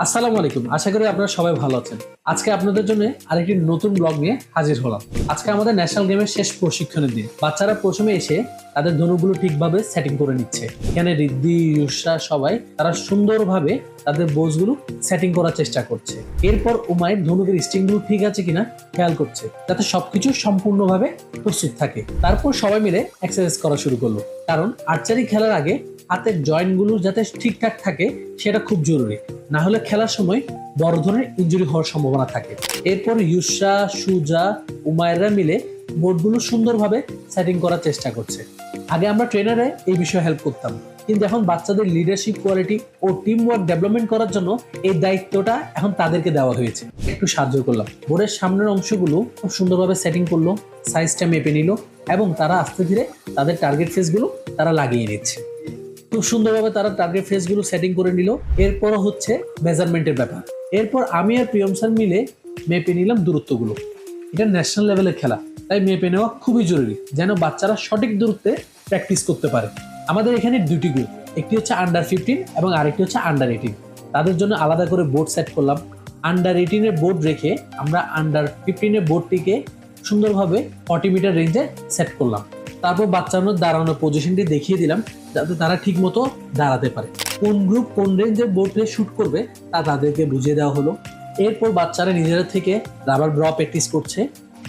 আসসালামু আলাইকুম, আশা করি আপনারা সবাই ভালো আছেন। আজকে আপনাদের জন্য আরেকটি নতুন ব্লগ নিয়ে হাজির হলাম। আজকে আমাদের ন্যাশনাল গেমের শেষ প্রশিক্ষণের দিন। বাচ্চারা প্রথমে এসে তাদের ধনুগুলো ঠিকভাবে সেটিং করে নিচ্ছে। এখানে রিদ্ধি, ইউসা সবাই তারা সুন্দরভাবে তাদের বোঝগুলো সেটিং করার চেষ্টা করছে। এরপর উমায়ের ধনুকের স্ট্রিংগুলো ঠিক আছে কিনা খেয়াল করছে, যাতে সবকিছু সম্পূর্ণভাবে প্রস্তুত থাকে। তারপর সবাই মিলে এক্সারসাইজ করা শুরু করলো, কারণ আর্চারি খেলার আগে হাতের জয়েন্টগুলো যাতে ঠিকঠাক থাকে সেটা খুব জরুরি, না হলে খেলার সময় বড় ধরনের ইনজুরি হওয়ার সম্ভাবনা থাকে। এরপর ইউসা, সুজা, উমায়েররা মিলে বোর্ডগুলো সুন্দরভাবে সেটিং করার চেষ্টা করছে। আগে আমরা ট্রেনারে এই বিষয়ে হেল্প করতাম, কিন্তু এখন বাচ্চাদের লিডারশিপ কোয়ালিটি ও টিম ওয়ার্ক ডেভেলপমেন্ট করার জন্য এই দায়িত্বটা এখন তাদেরকে দেওয়া হয়েছে। একটু সাহায্য করলাম, বোর্ডের সামনের অংশগুলো খুব সুন্দরভাবে সেটিং করলো, সাইজটা মেপে নিল এবং তারা আস্তে ধীরে তাদের টার্গেট ফেসগুলো তারা লাগিয়ে নিচ্ছে। খুব সুন্দরভাবে তারা টার্গেট ফেসগুলো সেটিং করে নিল। এরপর হচ্ছে মেজারমেন্টের ব্যাপার। এরপর আমি আর প্রিয়ম স্যার মিলে মেপে নিলাম দূরত্বগুলো। এটা ন্যাশনাল লেভেলের খেলা, তাই মেপে নেওয়া খুবই জরুরি, যেন বাচ্চারা সঠিক দূরত্বে প্র্যাকটিস করতে পারে। আমাদের এখানে দুটি গ্রুপ, একটি হচ্ছে আন্ডার 15 এবং আরেকটি হচ্ছে আন্ডার 18। তাদের জন্য আলাদা করে বোর্ড সেট করলাম। আন্ডার 18 বোর্ড রেখে আমরা আন্ডার 15 বোর্ডটিকে সুন্দরভাবে 40 মিটার রেঞ্জে সেট করলাম। তারপর বাচ্চাদের দাঁড়ানোর পজিশনটি দেখিয়ে দিলাম, যাতে তারা ঠিক মতো দাঁড়াতে পারে। কোন গ্রুপ কোন রেঞ্জের বোর্ডে শুট করবে তা তাদেরকে বুঝিয়ে দেওয়া হলো। এরপর বাচ্চারা নিজেরা থেকে রাবার ড্র প্র্যাকটিস করছে।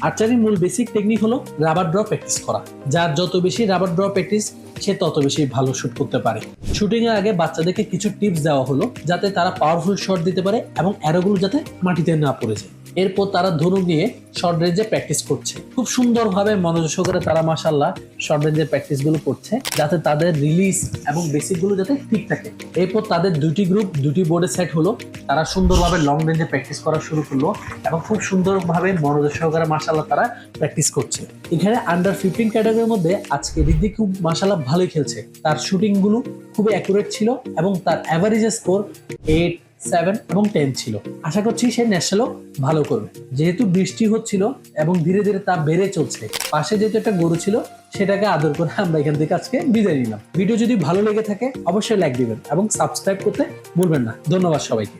আর্চারির মূল বেসিক টেকনিক হলো রাবার ড্র প্র্যাকটিস করা। যার যত বেশি রাবার ড্র প্র্যাকটিস, সে তত বেশি ভালো শুট করতে পারে। শুটিং এর আগে বাচ্চাদেরকে কিছু টিপস দেওয়া হলো, যাতে তারা পাওয়ারফুল শট দিতে পারে এবং অ্যারোগুলো যাতে মাটিতে না পড়ে যায়। এরপর তারা ধনুক নিয়ে শর্ট রেঞ্জে প্র্যাকটিস করছে। খুব সুন্দরভাবে মনোযোগ সহকারে তারা মাশাআল্লাহ শর্ট রেঞ্জের প্র্যাকটিস গুলো করছে, যাতে তাদের রিলিজ এবং বেসিক গুলো যাতে ঠিক থাকে। এরপর তাদের দুটি গ্রুপ দুটি বোর্ডে সেট হলো। তারা সুন্দরভাবে লং রেঞ্জে প্র্যাকটিস করা শুরু করলো এবং খুব সুন্দরভাবে মনোযোগ সহকারে মাশাআল্লাহ তারা প্র্যাকটিস করছে। এখানে আন্ডার 15 ক্যাটাগরির মধ্যে আজকে রিদ্ধি খুব মাশাআল্লাহ ভালোই খেলছে। তার শুটিং গুলো খুবই অ্যাকুরেট ছিল এবং তার অ্যাভারেজ স্কোর 8, 7 এবং 10 ছিল। আশা করছি সে ন্যাশনালও ভালো করবে। যেহেতু বৃষ্টি হচ্ছিল এবং ধীরে ধীরে তা বেড়ে চলছে, পাশে যেহেতু একটা গরু ছিল, সেটাকে আদর করে আমরা এখান থেকে আজকে বিদায় নিলাম। ভিডিও যদি ভালো লেগে থাকে অবশ্যই লাইক দিবেন এবং সাবস্ক্রাইব করতে ভুলবেন না। ধন্যবাদ সবাইকে।